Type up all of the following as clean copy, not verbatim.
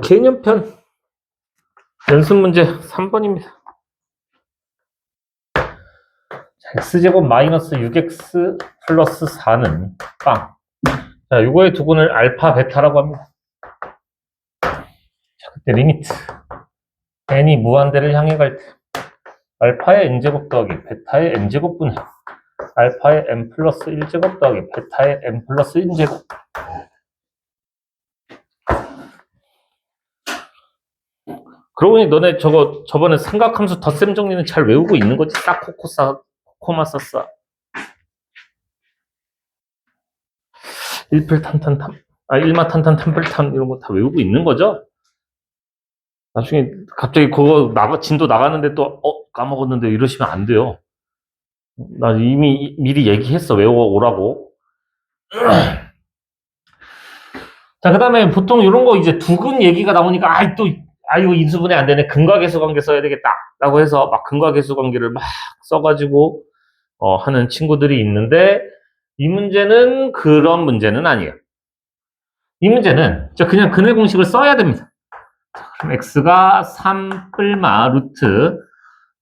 개념편 연습 문제 3번입니다. x제곱 마이너스 6x 플러스 4는 빵. 자, 이거의 두근을 알파, 베타라고 합니다. 자, 그때 리미트 n이 무한대를 향해 갈 때 알파의 n제곱 더하기 베타의 n제곱 분의 알파의 n 플러스 1제곱 더하기 베타의 n 플러스 1제곱. 그러고 보니 너네 저번에 삼각함수 덧셈 정리는 잘 외우고 있는 거지? 싹 코코사 코마 썼어. 1마 탄탄 탄불탄 이런 거 다 외우고 있는 거죠? 나중에 갑자기 그거 진도 나가는데 또 까먹었는데 이러시면 안 돼요. 나 이미 미리 얘기했어. 외워오라고. 자, 그 다음에 보통 이런 거 이제 두근 얘기가 나오니까 이거 인수분해 안 되네. 근과계수 관계 써야 되겠다. 라고 해서 막 근과계수 관계를 막 써가지고 하는 친구들이 있는데 이 문제는 그런 문제는 아니에요. 이 문제는 그냥 근해 공식을 써야 됩니다. 그럼 x가 3 뿔마 루트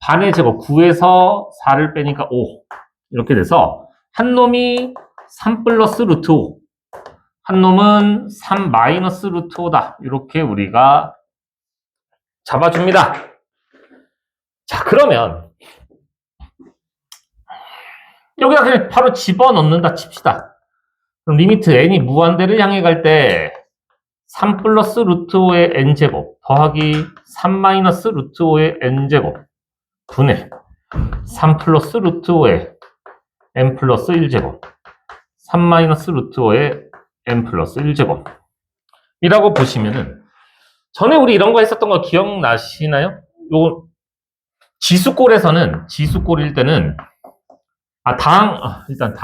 반의 제곱 9에서 4를 빼니까 5 이렇게 돼서 한 놈이 3 플러스 루트 5 한 놈은 3 마이너스 루트 5다. 이렇게 우리가 잡아줍니다. 자, 그러면 여기다 그냥 바로 집어넣는다 칩시다. 그럼 리미트 n이 무한대를 향해 갈 때 3 플러스 루트 5의 n제곱 더하기 3 마이너스 루트 5의 n제곱 분의 3 플러스 루트 5의 n 플러스 1제곱 3 마이너스 루트 5의 n 플러스 1제곱 이라고 보시면은 전에 우리 이런 거 했었던 거 기억나시나요? 요 지수꼴일 때는 일단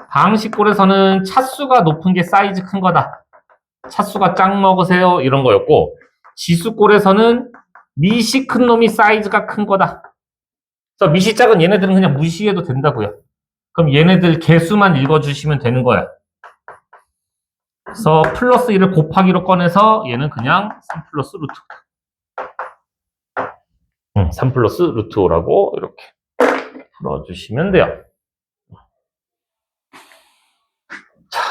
다항식꼴에서는 차수가 높은 게 사이즈 큰 거다. 차수가 짱 먹으세요. 이런 거였고, 지수꼴에서는 미시 큰 놈이 사이즈가 큰 거다. 그래서 미시 작은 얘네들은 그냥 무시해도 된다고요. 그럼 얘네들 개수만 읽어주시면 되는 거야. 그래서 플러스 1을 곱하기로 꺼내서 얘는 그냥 3 플러스 루트 5. 3 플러스 루트 5라고 이렇게 풀어주시면 돼요. 자,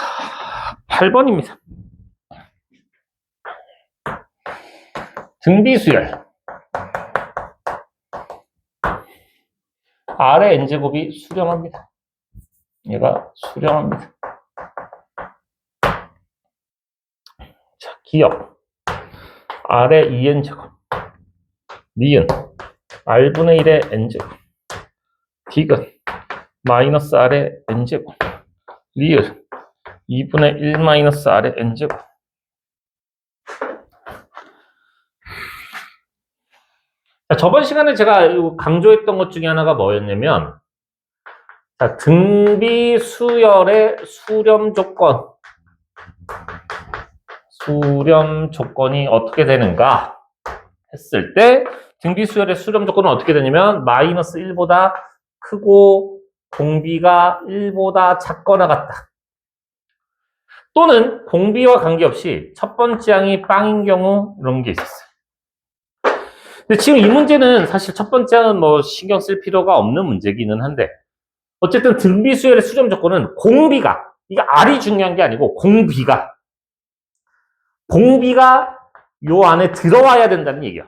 8번입니다. 등비수열. R의 n제곱이 수렴합니다. 얘가 수렴합니다. 자, 기억. R의 2n제곱. 니은. R분의 1의 n제곱. 디귿. 마이너스 R의 n제곱. 리을. 2분의 1 마이너스 R의 n제곱. 자, 저번 시간에 제가 강조했던 것 중에 하나가 뭐였냐면, 자, 등비 수열의 수렴 조건이 어떻게 되는가 했을 때, 등비 수열의 수렴 조건은 어떻게 되냐면, 마이너스 1보다 크고, 공비가 1보다 작거나 같다. 또는 공비와 관계없이 첫 번째 항이 빵인 경우, 이런 게 있었어요. 근데 지금 이 문제는 사실 첫 번째 항은 뭐 신경 쓸 필요가 없는 문제기는 한데, 어쨌든 등비수열의 수렴 조건은 공비가, 이게 R이 중요한 게 아니고 공비가 요 안에 들어와야 된다는 얘기야.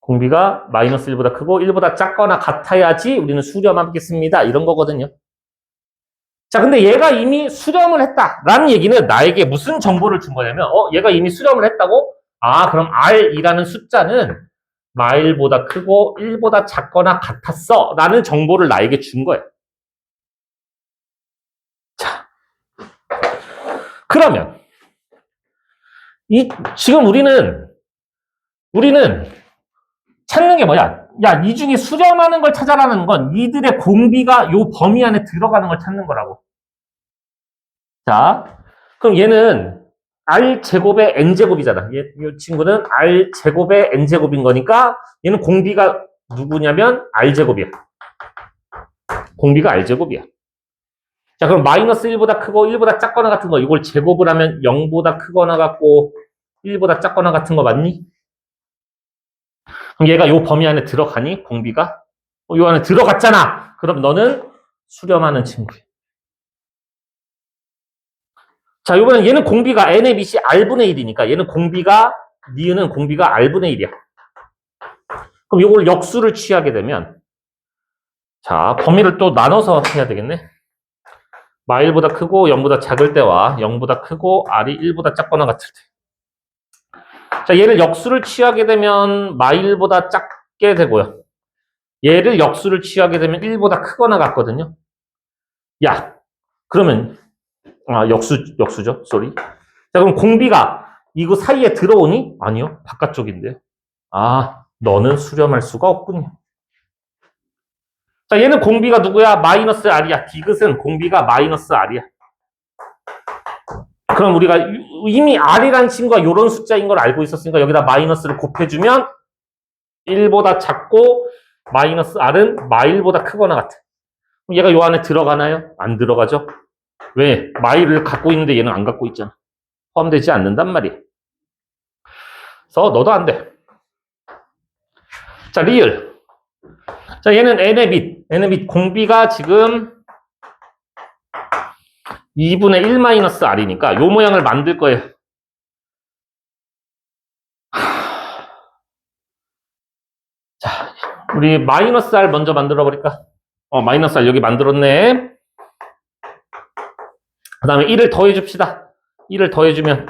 공비가 마이너스 1보다 크고 1보다 작거나 같아야지 우리는 수렴하겠습니다. 이런 거거든요. 자, 근데 얘가 이미 수렴을 했다라는 얘기는 나에게 무슨 정보를 준 거냐면, 얘가 이미 수렴을 했다고? 그럼 R이라는 숫자는 마일보다 크고 1보다 작거나 같았어 라는 정보를 나에게 준 거예요. 자, 그러면 지금 우리는 찾는 게 뭐야? 야, 이 중에 수렴하는 걸 찾아라는 건 이들의 공비가 요 범위 안에 들어가는 걸 찾는 거라고. 자, 그럼 얘는 R제곱의 N제곱이잖아. 이 친구는 R제곱의 N제곱인 거니까 얘는 공비가 누구냐면 R제곱이야. 공비가 R제곱이야. 자, 그럼 마이너스 1보다 크고 1보다 작거나 같은 거, 이걸 제곱을 하면 0보다 크거나 같고 1보다 작거나 같은 거 맞니? 그럼 얘가 요 범위 안에 들어가니? 공비가? 요 안에 들어갔잖아! 그럼 너는 수렴하는 친구야. 자, 요번엔 얘는 공비가 n의 밑이 r분의 1이니까 얘는 공비가, 니은은 공비가 r분의 1이야. 그럼 요걸 역수를 취하게 되면, 자, 범위를 또 나눠서 해야 되겠네. 마1보다 크고 0보다 작을 때와 0보다 크고 r이 1보다 작거나 같을 때. 자, 얘를 역수를 취하게 되면 마1보다 작게 되고요. 얘를 역수를 취하게 되면 1보다 크거나 같거든요. 야, 그러면 역수죠. 쏘리. 자, 그럼 공비가 이거 사이에 들어오니? 아니요. 바깥쪽인데요. 아, 너는 수렴할 수가 없군요. 자, 얘는 공비가 누구야? 마이너스 r이야. 디귿은 공비가 마이너스 r이야. 그럼 우리가 이미 r이라는 친구가 이런 숫자인 걸 알고 있었으니까 여기다 마이너스를 곱해주면 1보다 작고 마이너스 r은 마1보다 크거나 같아. 그럼 얘가 요 안에 들어가나요? 안 들어가죠? 왜? 마이를 갖고 있는데 얘는 안 갖고 있잖아. 포함되지 않는단 말이야. 그래서 너도 안 돼. 자, 리을. 자, 얘는 n의 밑 공비가 지금 2분의 1 마이너스 r이니까 요 모양을 만들 거예요. 자, 우리 마이너스 r 먼저 만들어 버릴까? 마이너스 r 여기 만들었네. 그 다음에 1을 더해 줍시다. 1을 더해주면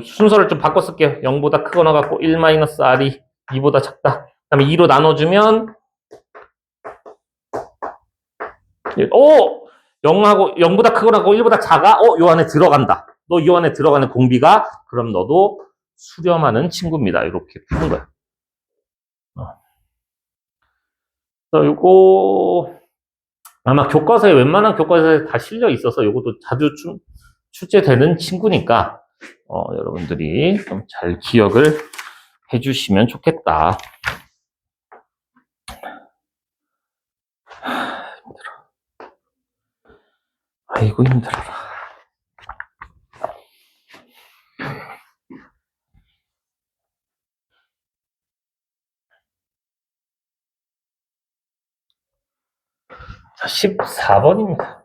순서를 좀 바꿔 쓸게요. 0보다 크거나 같고 1 마이너스 r이 2보다 작다. 그 다음에 2로 나눠주면 0보다 크거나 같고 1보다 작아? 요 안에 들어간다. 너 이 안에 들어가는 공비가 그럼 너도 수렴하는 친구입니다. 이렇게 푸는 거야. 요거 아마 교과서에 웬만한 교과서에 다 실려 있어서 요것도 자주 출제되는 친구니까 여러분들이 좀 잘 기억을 해주시면 좋겠다. 힘들어. 아이고 힘들어라. 자, 14번입니다.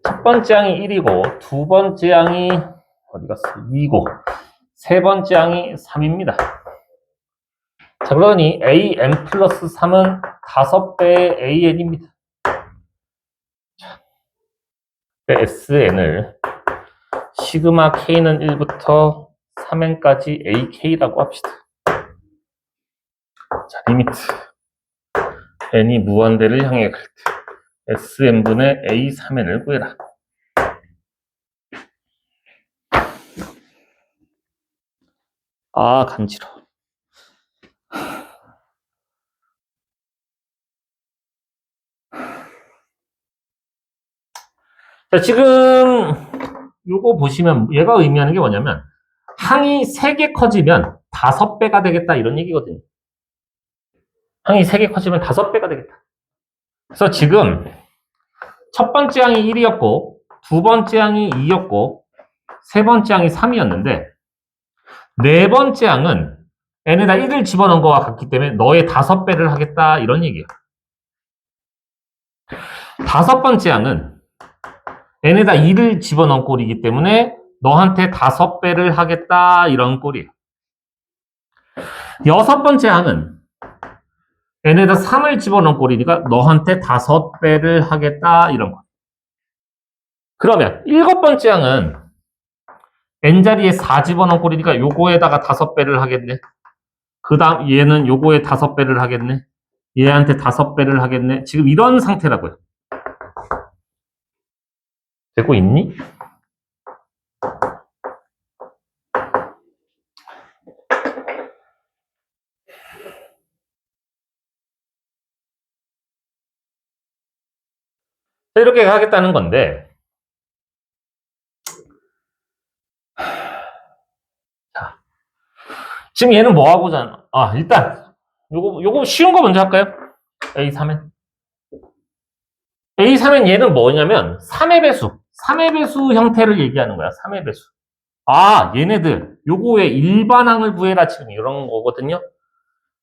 첫 번째 항이 1이고 두 번째 항이 어디 갔어? 2고 세 번째 항이 3입니다. 자, 그러니 an 플러스 3은 5배의 an입니다. sn을 시그마 k는 1부터 3n까지 ak라고 합시다. 자, 리미트 n이 무한대를 향해 갈 때 sn분의 a 3n을 구해라. 아, 간지러워. 자, 지금 요거 보시면 얘가 의미하는 게 뭐냐면 항이 3개 커지면 5배가 되겠다 이런 얘기거든요. 항이 3개 커지면 5배가 되겠다. 그래서 지금 첫 번째 항이 1이었고 두 번째 항이 2였고 세 번째 항이 3이었는데 네 번째 항은 n에다 1을 집어넣은 거와 같기 때문에 너의 5배를 하겠다 이런 얘기예요. 다섯 번째 항은 n에다 2를 집어넣은 꼴이기 때문에 너한테 5배를 하겠다 이런 꼴이에요. 여섯 번째 항은 n에다 3을 집어넣은 꼴이니까 너한테 5배를 하겠다 이런 거. 그러면 일곱 번째 항은 n자리에 4 집어넣은 꼴이니까 요거에다가 5배를 하겠네. 그 다음 얘는 요거에 5배를 하겠네. 얘한테 5배를 하겠네. 지금 이런 상태라고요. 되고 있니? 이렇게 하겠다는 건데 자, 지금 얘는 뭐 하고자 일단 요거 쉬운 거 먼저 할까요? A3엔. A3엔 얘는 뭐냐면 3의 배수. 3의 배수 형태를 얘기하는 거야. 3의 배수. 아, 얘네들. 요거 왜 일반항을 구해라 지금 이런 거거든요.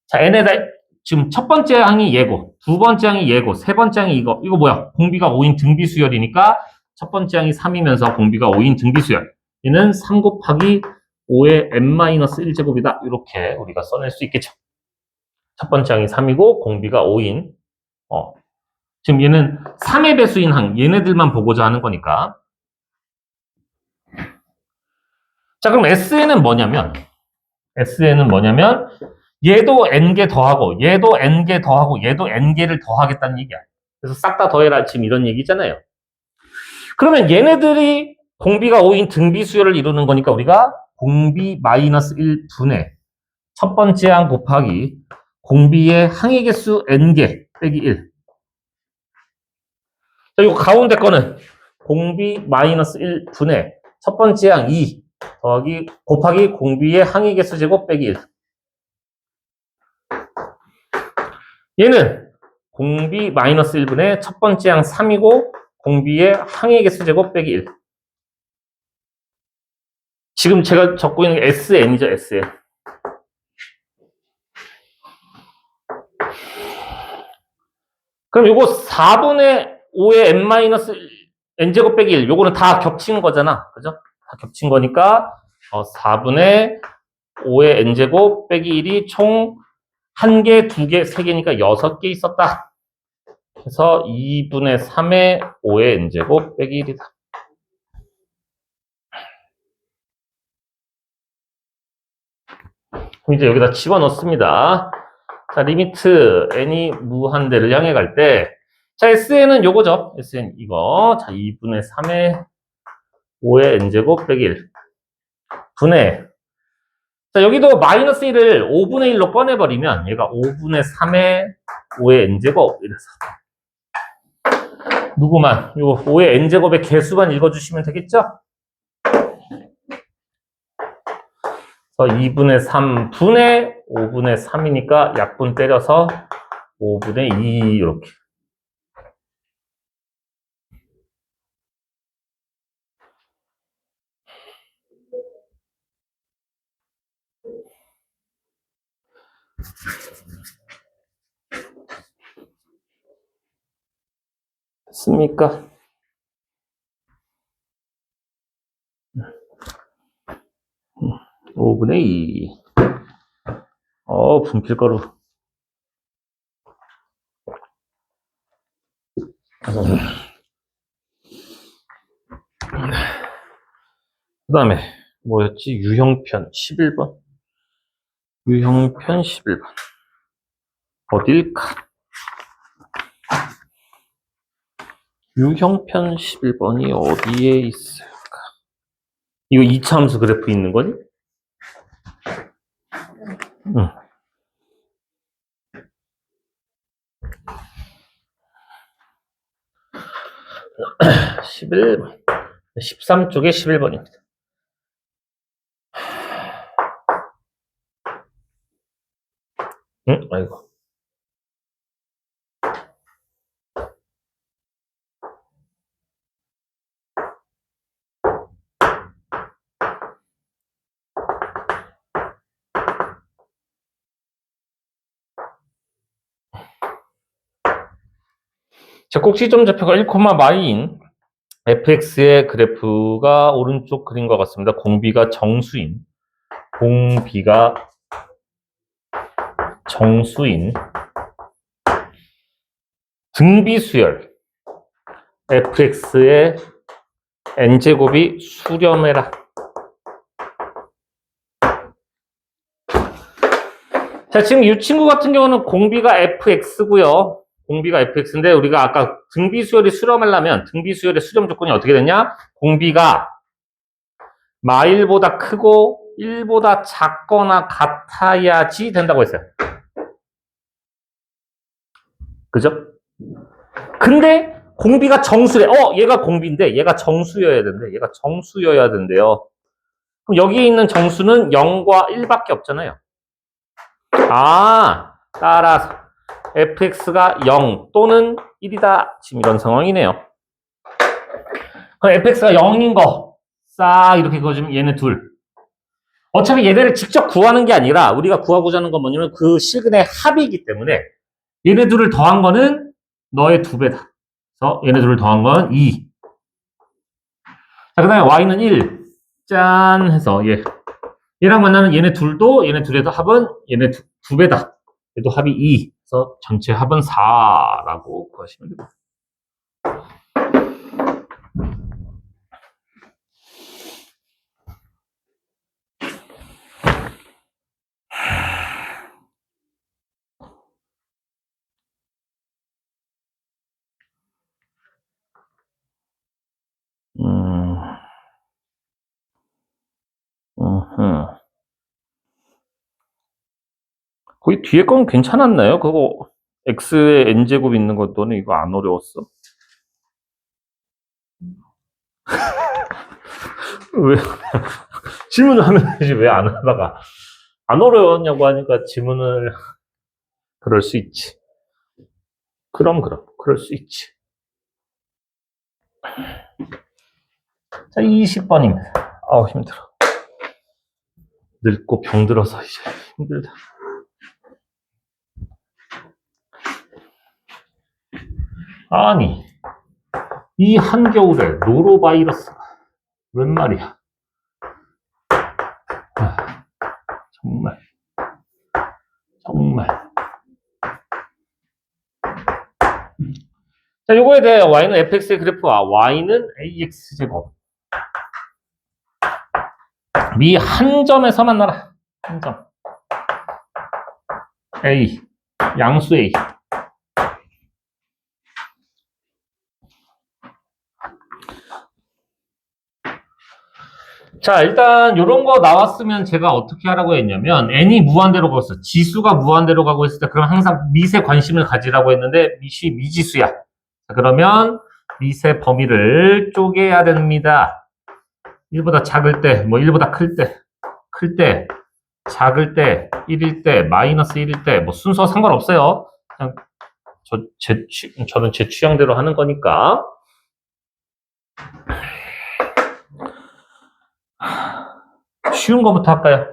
자, 얘네들 지금 첫 번째 항이 얘고, 두 번째 항이 얘고, 세 번째 항이 이거. 이거 뭐야? 공비가 5인 등비수열이니까 첫 번째 항이 3이면서 공비가 5인 등비수열. 얘는 3 곱하기 5의 n-1제곱이다. 이렇게 우리가 써낼 수 있겠죠. 첫 번째 항이 3이고 공비가 5인. 지금 얘는 3의 배수인 항, 얘네들만 보고자 하는 거니까. 자, 그럼 SN은 뭐냐면 얘도 n개 더하고 얘도 n개 더하고 얘도 n개를 더하겠다는 얘기야. 그래서 싹 다 더해라 지금 이런 얘기잖아요. 그러면 얘네들이 공비가 5인 등비수열을 이루는 거니까 우리가 공비 마이너스 1분의 첫 번째 항 곱하기 공비의 항의 개수 n개 빼기 1. 자, 이거 가운데 거는 공비 마이너스 1분의 첫 번째 항 2 더하기 곱하기 공비의 항의 개수 제곱 빼기 1. 얘는 공비 마이너스 1분의 첫 번째 항 3이고 공비의 항의 개수 제곱 빼기 1. 지금 제가 적고 있는 게 SN이죠, SN. 그럼 요거 4분의 5의 n-n제곱 빼기 1. 요거는 다 겹친 거잖아. 그죠? 다 겹친 거니까 4분의 5의 n제곱 빼기 1이 총 1개, 2개, 3개니까 6개 있었다. 그래서 2분의 3의 5의 n제곱 빼기 1이다. 그럼 이제 여기다 집어넣습니다. 자, 리미트 n이 무한대를 향해 갈 때, 자, SN은 요거죠. SN 이거. 자, 2분의 3의 5의 n제곱 빼기 1. 분의. 자, 여기도 마이너스 1을 5분의 1로 꺼내버리면 얘가 5분의 3의 5의 n제곱 이래서. 누구만? 요 5의 n제곱의 개수만 읽어주시면 되겠죠? 그래서 2분의 3분의 5분의 3이니까 약분 때려서 5분의 2 이렇게. 됐습니까? 오 분의 2. 분필가루. 그 다음에 뭐였지? 유형편 11번. 유형편 11번. 어딜까? 유형편 11번이 어디에 있을까? 이거 2차 함수 그래프 있는 거니? 응. 11번. 13쪽에 11번입니다. 응? 아이고. 자, 꼭지점 좌표가 1,마인 fx의 그래프가 오른쪽 그린 것 같습니다. 공비가 정수인 등비수열 fx의 n제곱이 수렴해라. 자, 지금 이 친구 같은 경우는 공비가 fx고요. 공비가 fx인데 우리가 아까 등비수열이 수렴하려면 등비수열의 수렴 조건이 어떻게 되냐? 공비가 마1보다 크고 1보다 작거나 같아야지 된다고 했어요. 그죠? 근데 공비가 정수래. 얘가 공비인데 얘가 정수여야 된대. 얘가 정수여야 된대요. 그럼 여기 있는 정수는 0과 1밖에 없잖아요. 따라서 fx가 0 또는 1이다. 지금 이런 상황이네요. 그럼 fx가 0인 거 싹 이렇게 그어주면 얘네 둘. 어차피 얘네를 직접 구하는 게 아니라 우리가 구하고자 하는 건 뭐냐면 그 실근의 합이기 때문에 얘네 둘을 더한 거는 너의 2배다. 그래서 얘네 둘을 더한 건 2. 자, 그 다음에 y는 1. 짠 해서 얘랑 만나는 얘네 둘도 얘네 둘의 합은 얘네 2배다. 얘도 합이 2. 그래서 전체 합은 4라고 구하시면 됩니다. 거기 뒤에 건 괜찮았나요? 그거 x에 n제곱 있는 거 너는 이거 안 어려웠어? 왜 질문을 하면 되지 왜 안 하다가 안 어려웠냐고 하니까 질문을 그럴 수 있지. 그럼 그럴 수 있지. 자 20번입니다. 아우 힘들어. 늙고 병들어서 이제 힘들다. 아니 이 한겨울에 노로바이러스가 웬 말이야. 정말 자 요거에 대해 y는 fx의 그래프와 y는 ax제곱 미 한 점에서 만나라. 한 점 a 양수 a. 자, 일단 이런 거 나왔으면 제가 어떻게 하라고 했냐면 n이 무한대로 가고 지수가 무한대로 가고 있을 때 그럼 항상 밑에 관심을 가지라고 했는데 밑이 미지수야. 자, 그러면 밑의 범위를 쪼개야 됩니다. 1보다 작을 때, 뭐 1보다 클 때, 작을 때, 1일 때, 마이너스 1일 때, 뭐 순서 상관없어요. 그냥 저는 제 취향대로 하는 거니까. 쉬운 거부터 할까요?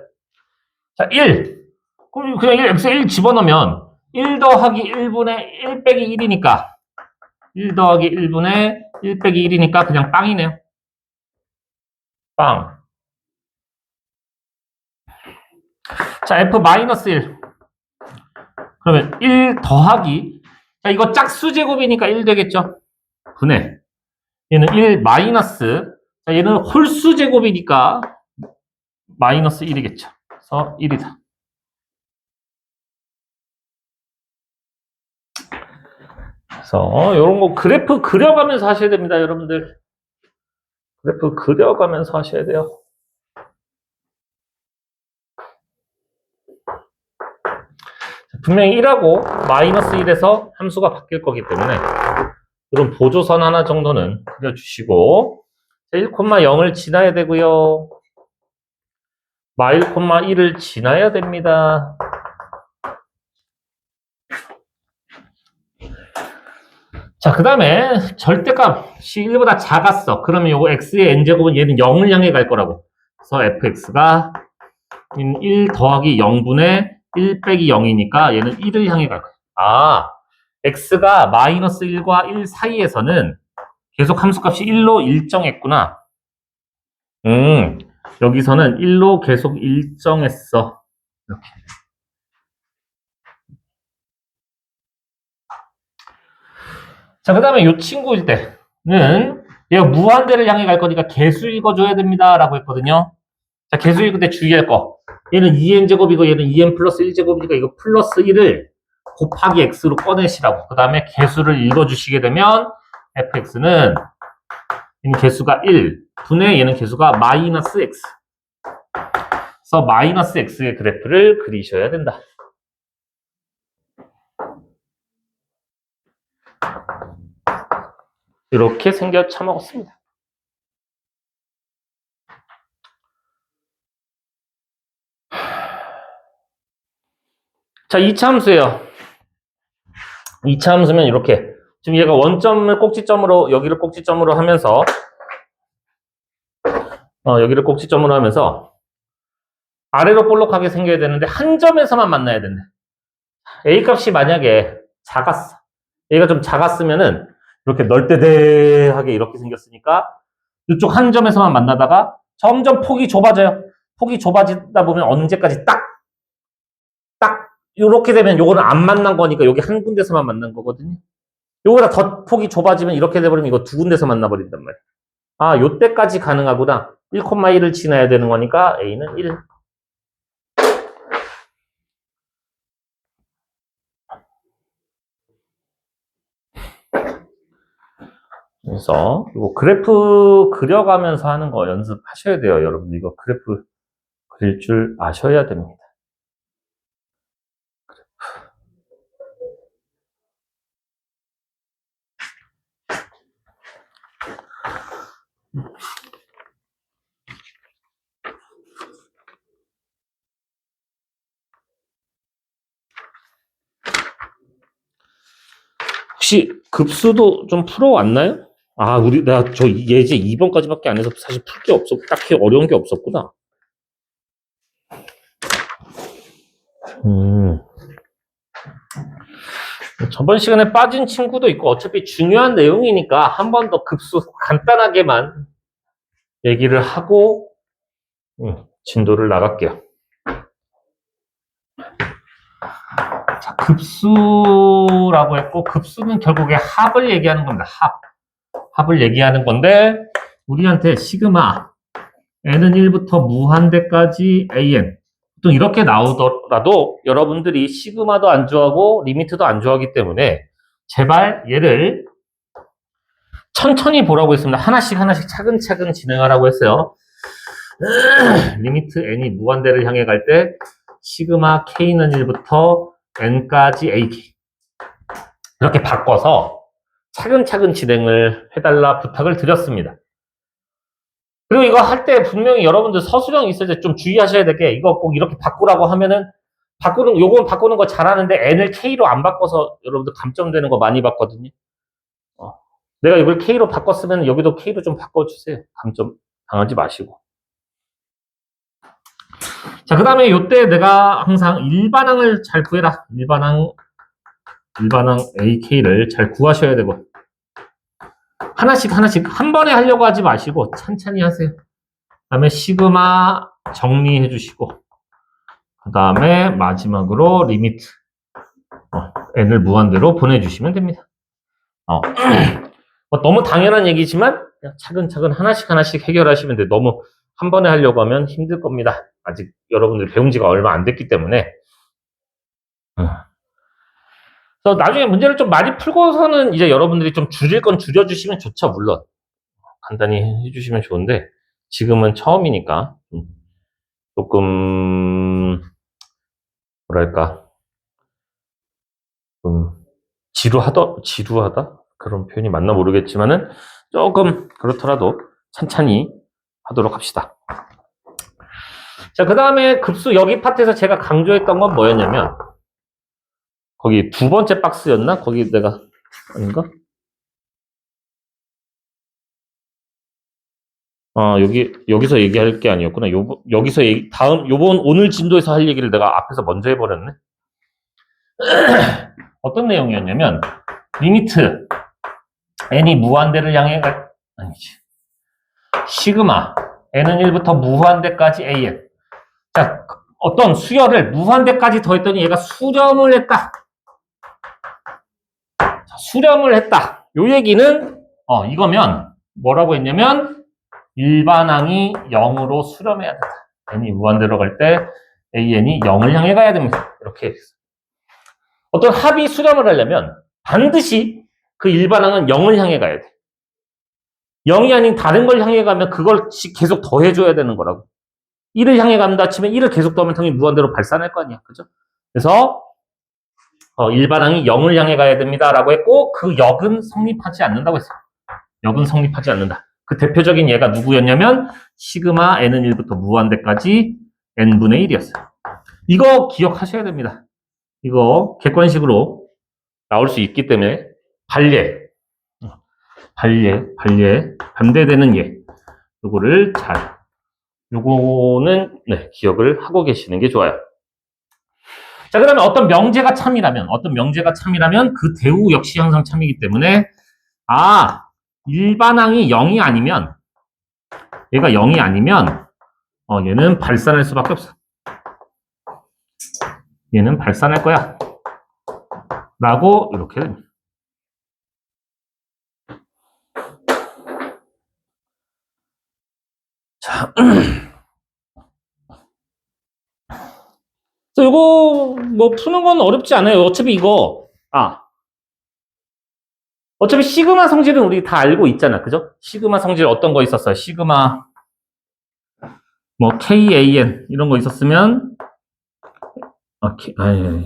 자, 1. 그냥 1, x1 집어넣으면 1 더하기 1분의 1 빼기 1이니까 1 더하기 1분의 1 빼기 1이니까 그냥 빵이네요. 빵. 자, f-1. 그러면 1 더하기 자, 이거 짝수제곱이니까 1 되겠죠? 분해. 얘는 1 마이너스 자, 얘는 홀수제곱이니까 마이너스 1이겠죠. 그래서 1이다. 그래서 이런 거 그래프 그려가면서 하셔야 됩니다, 여러분들. 그래프 그려가면서 하셔야 돼요. 분명히 1하고 마이너스 1에서 함수가 바뀔 거기 때문에 이런 보조선 하나 정도는 그려주시고 1,0을 지나야 되고요. 마 1,1을 지나야 됩니다. 자, 그 다음에 절대값이 1보다 작았어. 그러면 요거 x의 n제곱은 얘는 0을 향해 갈 거라고. 그래서 fx가 1 더하기 0분의 1 빼기 0이니까 얘는 1을 향해 갈 거야. 아, x가 마이너스 1과 1 사이에서는 계속 함수값이 1로 일정했구나. 여기서는 1로 계속 일정했어. 이렇게. 자, 그 다음에 이 친구일 때는 얘가 무한대를 향해 갈 거니까 개수 읽어줘야 됩니다. 라고 했거든요. 자, 개수 읽을 때 주의할 거. 얘는 2n제곱이고 얘는 2n 플러스 1제곱이니까 이거 플러스 1을 곱하기 x로 꺼내시라고. 그 다음에 개수를 읽어주시게 되면 fx는 얘는 개수가 1, 분의 얘는 개수가 마이너스 x. 그래서 마이너스 x의 그래프를 그리셔야 된다. 이렇게 생겨 처먹었습니다. 자, 2차 함수예요. 2차 함수면 이렇게. 지금 얘가 원점을 꼭지점으로, 여기를 꼭지점으로 하면서, 여기를 꼭지점으로 하면서, 아래로 볼록하게 생겨야 되는데, 한 점에서만 만나야 된대. A 값이 만약에 작았어. A가 좀 작았으면은, 이렇게 널대대하게 이렇게 생겼으니까, 이쪽 한 점에서만 만나다가, 점점 폭이 좁아져요. 폭이 좁아지다 보면 언제까지 이렇게 되면 요거는 안 만난 거니까 여기 한 군데서만 만난 거거든요. 요거보다 더 폭이 좁아지면 이렇게 돼버리면 이거 두 군데서 만나버린단 말이야. 아, 요때까지 가능하구나. 1,1을 지나야 되는 거니까 A는 1. 그래서 이거 그래프 그려가면서 하는 거 연습하셔야 돼요. 여러분 이거 그래프 그릴 줄 아셔야 됩니다. 혹시 급수도 좀 풀어왔나요? 아, 내가 저 예제 2번까지밖에 안 해서 사실 풀 게 딱히 어려운 게 없었구나. 저번 시간에 빠진 친구도 있고 어차피 중요한 내용이니까 한 번 더 급수 간단하게만 얘기를 하고 진도를 나갈게요. 자, 급수라고 했고 급수는 결국에 합을 얘기하는 겁니다. 합을 얘기하는 건데 우리한테 시그마 n은 1부터 무한대까지 an 보통 이렇게 나오더라도 여러분들이 시그마도 안 좋아하고 리미트도 안 좋아하기 때문에 제발 얘를 천천히 보라고 했습니다. 하나씩 차근차근 진행하라고 했어요. 리미트 n이 무한대를 향해 갈 때 시그마 k는 1부터 n까지 ak 이렇게 바꿔서 차근차근 진행을 해달라 부탁을 드렸습니다. 그리고 이거 할 때 분명히 여러분들 서술형 있을 때 좀 주의하셔야 될 게 이거 꼭 이렇게 바꾸라고 하면은 요건 바꾸는 거 잘하는데 n을 k로 안 바꿔서 여러분들 감점되는 거 많이 봤거든요. 내가 이걸 k로 바꿨으면 여기도 k로 좀 바꿔주세요. 감점 당하지 마시고. 자, 그 다음에 요때 내가 항상 일반항을 잘 구해라. 일반항 AK를 잘 구하셔야 되고. 하나씩 한 번에 하려고 하지 마시고 천천히 하세요. 그 다음에 시그마 정리해 주시고. 그 다음에 마지막으로 리미트. n을 무한대로 보내주시면 됩니다. 너무 당연한 얘기지만 차근차근 하나씩 해결하시면 돼요. 너무 한 번에 하려고 하면 힘들 겁니다. 아직 여러분들 배운 지가 얼마 안 됐기 때문에. 그래서 나중에 문제를 좀 많이 풀고서는 이제 여러분들이 좀 줄일 건 줄여주시면 좋죠, 물론. 간단히 해주시면 좋은데, 지금은 처음이니까, 조금, 뭐랄까, 지루하다? 그런 표현이 맞나 모르겠지만은, 조금, 그렇더라도, 천천히 하도록 합시다. 자, 그 다음에 급수 여기 파트에서 제가 강조했던 건 뭐였냐면, 거기 두 번째 박스였나? 거기 내가, 아닌가? 여기서 얘기할 게 아니었구나. 여기서 오늘 진도에서 할 얘기를 내가 앞에서 먼저 해버렸네. 어떤 내용이었냐면, 리미트, n이 무한대를 향해 아니지. 시그마, n은 1부터 무한대까지 an. 자, 어떤 수열을 무한대까지 더했더니 얘가 수렴을 했다. 자, 수렴을 했다. 요 얘기는, 이거면, 뭐라고 했냐면, 일반항이 0으로 수렴해야 된다. n이 무한대로 갈 때 an이 0을 향해 가야 됩니다. 이렇게 어떤 합이 수렴을 하려면 반드시 그 일반항은 0을 향해 가야 돼. 0이 아닌 다른 걸 향해 가면 그걸 계속 더해줘야 되는 거라고. 1을 향해 간다 치면 1을 계속 더하면 당연히 무한대로 발산할 거 아니야. 그죠? 그래서 일반항이 0을 향해 가야 됩니다. 라고 했고 그 역은 성립하지 않는다고 했어요. 역은 성립하지 않는다. 그 대표적인 예가 누구였냐면 시그마 n은 1부터 무한대까지 n분의 1이었어요. 이거 기억하셔야 됩니다. 이거 객관식으로 나올 수 있기 때문에 반례, 반대되는 예. 요거를 요거는 네, 기억을 하고 계시는 게 좋아요. 자, 그러면 어떤 명제가 참이라면 그 대우 역시 항상 참이기 때문에 일반항이 0이 아니면 얘가 0이 아니면 얘는 발산할 수밖에 없어. 얘는 발산할 거야. 라고 이렇게 됩니다. 자, 이거 뭐 푸는 건 어렵지 않아요. 어차피 어차피 시그마 성질은 우리 다 알고 있잖아. 그죠? 시그마 성질 어떤 거 있었어요? 시그마 뭐 KAN 이런 거 있었으면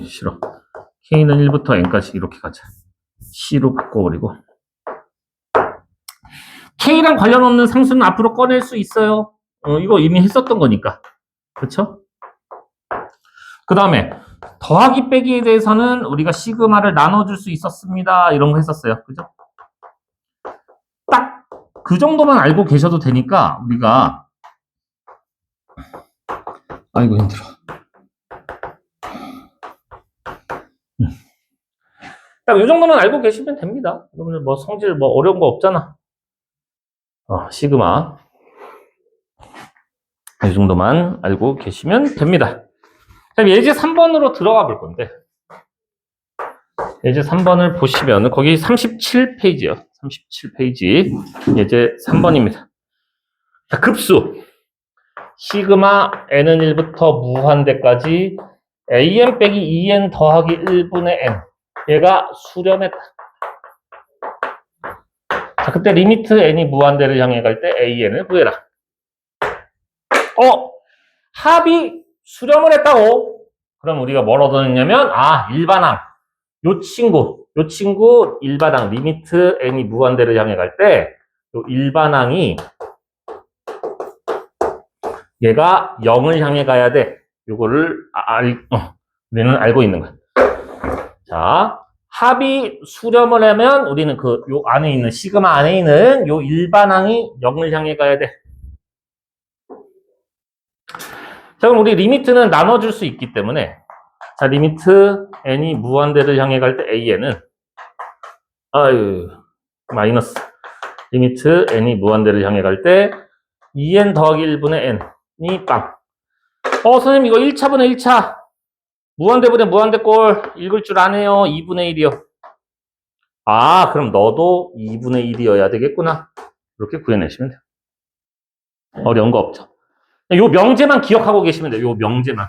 싫어. K는 1부터 N까지 이렇게 가자. C로 바꿔버리고 K랑 관련 없는 상수는 앞으로 꺼낼 수 있어요. 이거 이미 했었던 거니까. 그쵸? 그 다음에 더하기 빼기에 대해서는 우리가 시그마를 나눠줄 수 있었습니다. 이런 거 했었어요. 그죠? 딱 그 정도만 알고 계셔도 되니까 우리가 아이고 힘들어. 딱 이 정도만 알고 계시면 됩니다. 여러분들 뭐 성질 뭐 어려운 거 없잖아. 시그마 이 정도만 알고 계시면 됩니다. 그럼 예제 3번으로 들어가 볼 건데 예제 3번을 보시면 거기 37페이지요. 37페이지 예제 3번입니다. 자, 급수 시그마 n은 1부터 무한대까지 an 빼기 2n 더하기 1분의 n 얘가 수렴했다. 자, 그때 리미트 n이 무한대를 향해 갈 때 an을 구해라. 합이 수렴을 했다고? 그럼 우리가 뭘 얻어냈냐면 일반항 요 친구 일반항 리미트 n이 무한대를 향해 갈 때 요 일반항이 얘가 0을 향해 가야 돼. 요거를 우리는 알고 있는 거야. 자, 합이 수렴을 하면 우리는 요 안에 있는 시그마 안에 있는 요 일반항이 0을 향해 가야 돼. 자, 그럼 우리 리미트는 나눠줄 수 있기 때문에 자, 리미트 n이 무한대를 향해 갈 때 an은 마이너스 리미트 n이 무한대를 향해 갈 때 2n 더하기 1분의 n이 빵. 선생님 이거 1차분의 1차 무한대분의 무한대꼴 읽을 줄 아네요. 2분의 1이요. 그럼 너도 2분의 1이어야 되겠구나. 이렇게 구해내시면 돼요. 어려운 거 없죠. 요 명제만 기억하고 계시면 돼요. 요 명제만.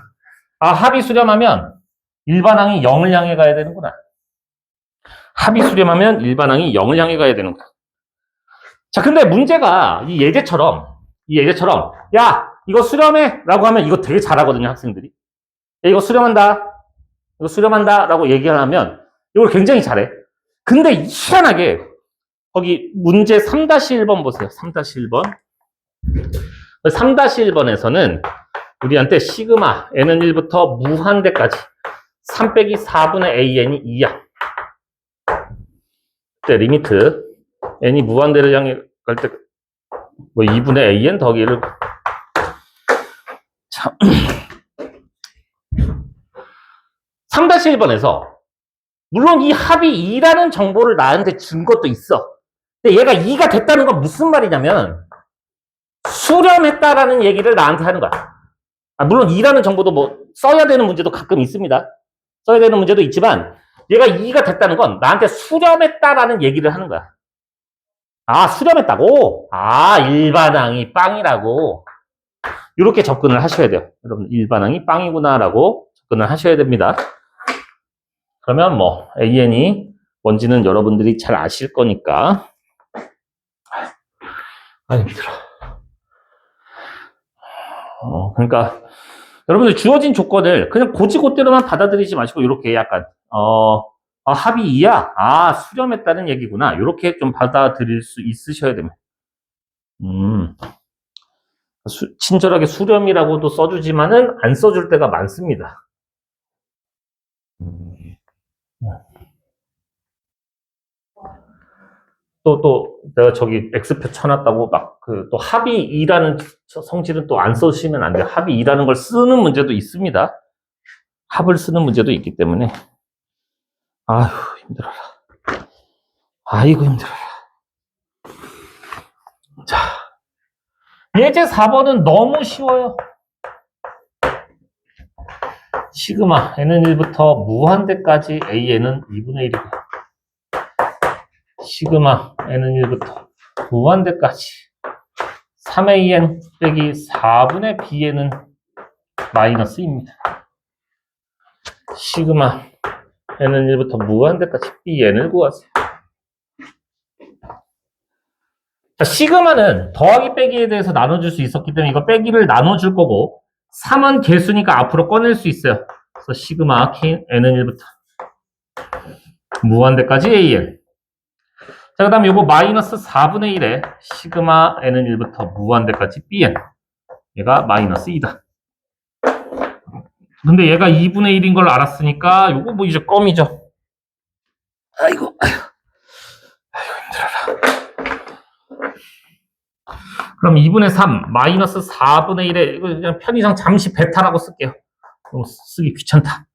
합이 수렴하면 일반항이 0을 향해 가야 되는구나. 합이 수렴하면 일반항이 0을 향해 가야 되는구나. 자, 근데 문제가 이 예제처럼 야, 이거 수렴해 라고 하면 이거 되게 잘하거든요, 학생들이. 야, 이거 수렴한다 라고 얘기를 하면 이걸 굉장히 잘해. 근데 희한하게 거기 문제 3-1번 보세요. 3-1번. 3-1번에서는 우리한테 시그마 n은 1부터 무한대까지 3 빼기 4분의 an이 2야. 그때 리미트 n이 무한대를 향해 갈 때 뭐 2분의 an 더하기 1을 참 3-1번에서 물론 이 합이 2라는 정보를 나한테 준 것도 있어. 근데 얘가 2가 됐다는 건 무슨 말이냐면 수렴했다라는 얘기를 나한테 하는 거야. 물론 2라는 정보도 뭐 써야 되는 문제도 가끔 있습니다. 써야 되는 문제도 있지만 얘가 2가 됐다는 건 나한테 수렴했다라는 얘기를 하는 거야. 수렴했다고? 일반항이 빵이라고. 이렇게 접근을 하셔야 돼요. 여러분, 일반항이 빵이구나라고 접근을 하셔야 됩니다. 그러면 뭐 AN이 뭔지는 여러분들이 잘 아실 거니까. 힘들어. 그러니까 여러분들 주어진 조건을 그냥 고지고대로만 받아들이지 마시고 이렇게 약간 합이 2야? 수렴했다는 얘기구나. 이렇게 좀 받아들일 수 있으셔야 됩니다. 친절하게 수렴이라고도 써주지만은 안 써줄 때가 많습니다. 내가 저기 X표 쳐놨다고 또 합이 2라는 성질은 또 안 써주시면 안 돼요. 합이 2라는 걸 쓰는 문제도 있습니다. 합을 쓰는 문제도 있기 때문에. 아휴, 힘들어라. 아이고, 힘들어라. 자. 예제 4번은 너무 쉬워요. 시그마 n은 1부터 무한대까지 an은 2분의 1이고 시그마 n은 1부터 무한대까지 3an 빼기 4분의 bn은 마이너스입니다. 시그마 n은 1부터 무한대까지 bn을 구하세요. 자, 시그마는 더하기 빼기에 대해서 나눠줄 수 있었기 때문에 이거 빼기를 나눠줄 거고 3은 개수니까 앞으로 꺼낼 수 있어요. 그래서 시그마 n은 1부터 무한대까지 an. 자, 그 다음에 요거 마이너스 4분의 1에 시그마 n은 1부터 무한대까지 bn. 얘가 마이너스 2다. 근데 얘가 2분의 1인 걸 알았으니까 요거 뭐 이제 껌이죠. 아이고 힘들어라. 그럼 2분의 3 마이너스 4분의 1에 이거 그냥 편의상 잠시 베타라고 쓸게요. 쓰기 귀찮다.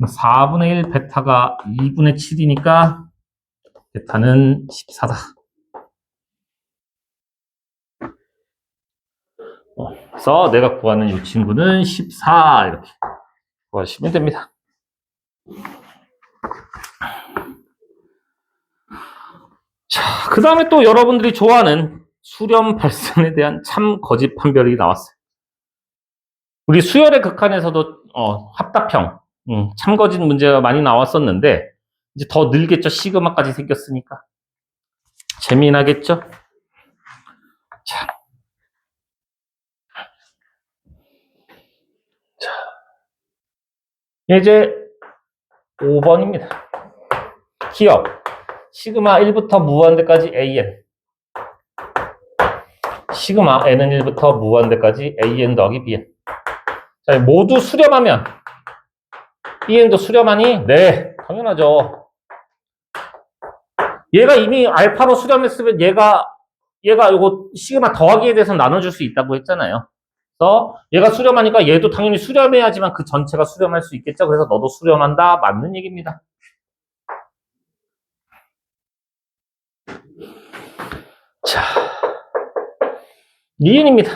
4분의 1 베타가 2분의 7이니까 베타는 14다. 그래서 내가 구하는 이 친구는 14 이렇게 구하시면 됩니다. 자, 그 다음에 또 여러분들이 좋아하는 수렴 발산에 대한 참 거짓 판별이 나왔어요. 우리 수열의 극한에서도 합답형 참 거짓 문제가 많이 나왔었는데 이제 더 늘겠죠. 시그마까지 생겼으니까 재미나겠죠. 자, 이제 5번입니다. 기억 시그마 1부터 무한대까지 an 시그마 n은 1부터 무한대까지 an 더하기 bn. 자, 모두 수렴하면 bn도 수렴하니? 네, 당연하죠. 얘가 이미 알파로 수렴했으면 얘가 이거 시그마 더하기에 대해서 나눠줄 수 있다고 했잖아요. 그래서 얘가 수렴하니까 얘도 당연히 수렴해야지만 그 전체가 수렴할 수 있겠죠. 그래서 너도 수렴한다. 맞는 얘기입니다. 자, 니은입니다.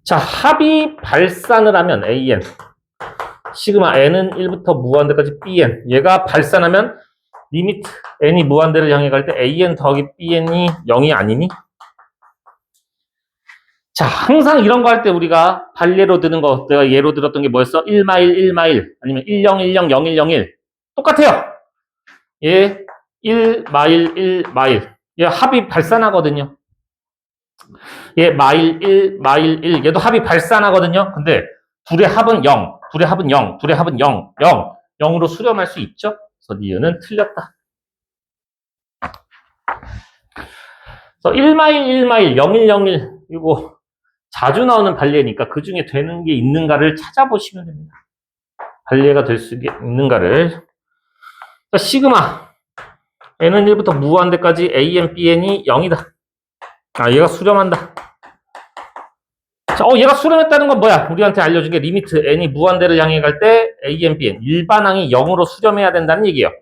자, 합이 발산을 하면 an 시그마 n은 1부터 무한대까지 bn 얘가 발산하면 리미트 n이 무한대를 향해 갈 때 an 더하기 bn이 0이 아니니? 자, 항상 이런 거 할 때 우리가 발예로 드는 거 내가 예로 들었던 게 뭐였어? 1마일 1마일 아니면 1010 0101 똑같아요. 얘 1마일 1마일 얘 합이 발산하거든요. 얘 마일 1 마일 1 얘도 합이 발산하거든요. 근데 둘의 합은 0 둘의 합은 0 둘의 합은 0 0 0으로 수렴할 수 있죠. 그래서 니은은 틀렸다. 그래서 1마일 1마일 0101 이거 자주 나오는 발예니까 그 중에 되는 게 있는가를 찾아보시면 됩니다. 발예가 될 수 있는가를. 자, 시그마 n은 1부터 무한대까지 an, bn이 0이다. 아, 얘가 수렴한다. 자, 얘가 수렴했다는 건 뭐야? 우리한테 알려준 게 리미트 n이 무한대를 향해 갈 때 an, bn 일반항이 0으로 수렴해야 된다는 얘기예요.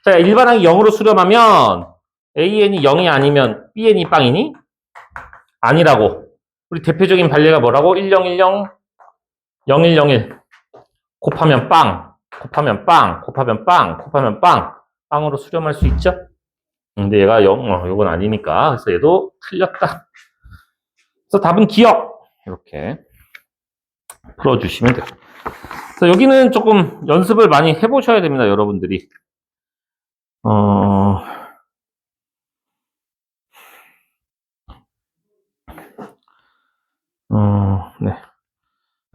자, 일반항이 0으로 수렴하면 an이 0이 아니면 bn이 빵이니? 아니라고. 우리 대표적인 발례가 뭐라고? 1010 0101 곱하면 빵 곱하면 빵 곱하면 빵 곱하면 빵으로 수렴할 수 있죠? 근데 얘가 0, 이건 아니니까 그래서 얘도 틀렸다. 그래서 답은 기억 이렇게 풀어주시면 돼요. 그래서 여기는 조금 연습을 많이 해보셔야 됩니다, 여러분들이. 네.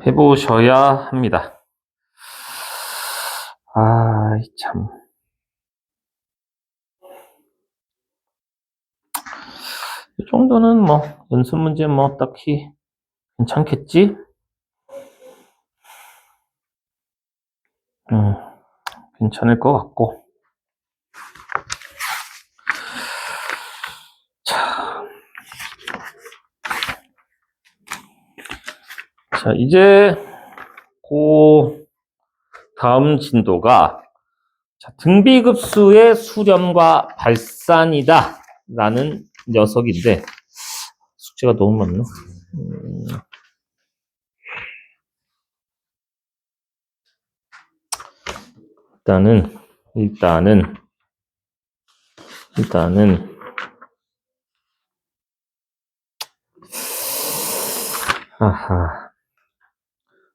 해보셔야 합니다. 참. 이 정도는 뭐, 연습 문제 뭐, 딱히 괜찮겠지? 괜찮을 것 같고. 자, 이제 다음 진도가 등비급수의 수렴과 발산이다 라는 녀석인데 숙제가 너무 많나? 일단은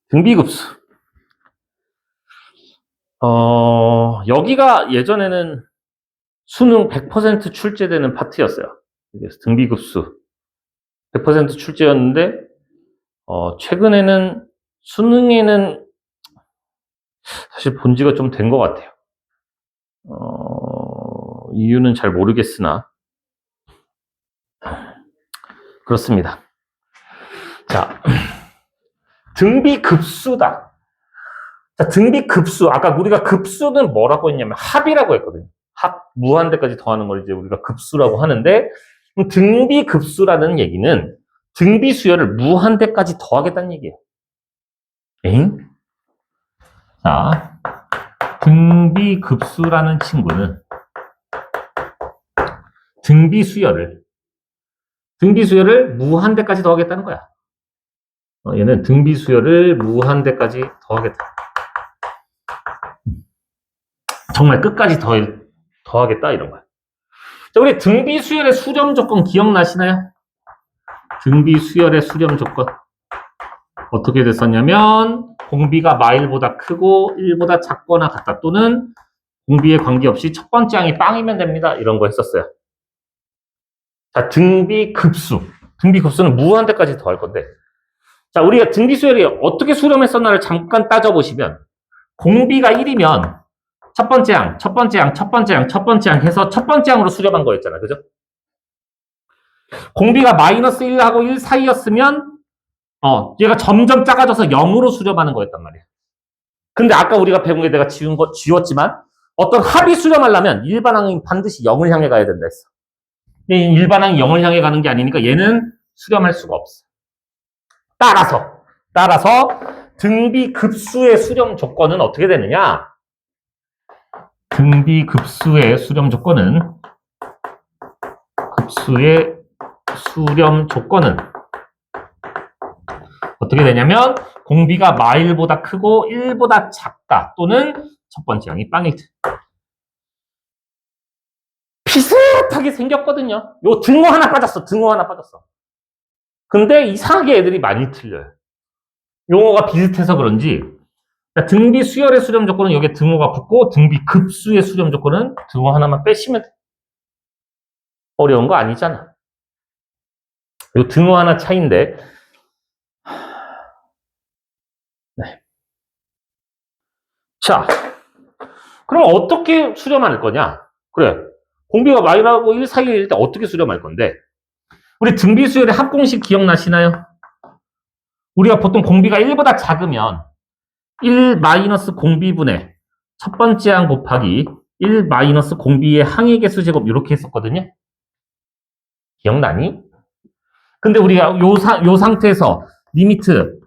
등비급수. 여기가 예전에는 수능 100% 출제되는 파트였어요. 그래서 등비급수 100% 출제였는데 최근에는 수능에는 사실 본 지가 좀 된 것 같아요. 이유는 잘 모르겠으나 그렇습니다. 자, 등비급수다. 자, 등비급수. 아까 우리가 급수는 뭐라고 했냐면 합이라고 했거든요. 합, 무한대까지 더하는 걸 이제 우리가 급수라고 하는데, 등비급수라는 얘기는 등비수열을 무한대까지 더하겠다는 얘기예요. 에잉? 자, 등비급수라는 친구는 등비수열을 무한대까지 더하겠다는 거야. 얘는 등비수열을 무한대까지 더하겠다. 정말 끝까지 더하겠다 이런 거야. 자, 우리 등비수열의 수렴 조건 기억나시나요? 등비수열의 수렴 조건 어떻게 됐었냐면 공비가 마일보다 크고 1보다 작거나 같다 또는 공비에 관계없이 첫 번째 항이 빵이면 됩니다. 이런 거 했었어요. 자, 등비급수는 무한대까지 더할 건데 자, 우리가 등비수열이 어떻게 수렴했었나를 잠깐 따져보시면 공비가 1이면 첫 번째 항 해서 첫 번째 항으로 수렴한 거였잖아. 그죠? 공비가 마이너스 1하고 1 사이였으면 얘가 점점 작아져서 0으로 수렴하는 거였단 말이야. 근데 아까 우리가 배운 게 내가 지웠지만 어떤 합이 수렴하려면 일반항이 반드시 0을 향해 가야 된다 했어. 일반항이 0을 향해 가는 게 아니니까 얘는 수렴할 수가 없어. 따라서 등비급수의 수렴 조건은 어떻게 되느냐? 등비급수의 수렴 조건은 어떻게 되냐면 공비가 마일보다 크고 1보다 작다 또는 첫 번째 항이 빵일 때 비슷하게 생겼거든요. 요 등호 하나 빠졌어. 근데 이상하게 애들이 많이 틀려요. 용어가 비슷해서 그런지 등비 수열의 수렴 조건은 여기에 등호가 붙고 등비 급수의 수렴 조건은 등호 하나만 빼시면 돼. 어려운 거 아니잖아. 이 등호 하나 차이인데 네. 자, 그럼 어떻게 수렴할 거냐? 그래, 공비가 마이너스 1 사이일 때 어떻게 수렴할 건데 우리 등비 수열의 합공식 기억나시나요? 우리가 보통 공비가 1보다 작으면 1 마이너스 공비분의 첫 번째 항 곱하기 1 마이너스 공비의 항의 개수 제곱 이렇게 했었거든요. 기억나니? 근데 우리가 요 상태에서 리미트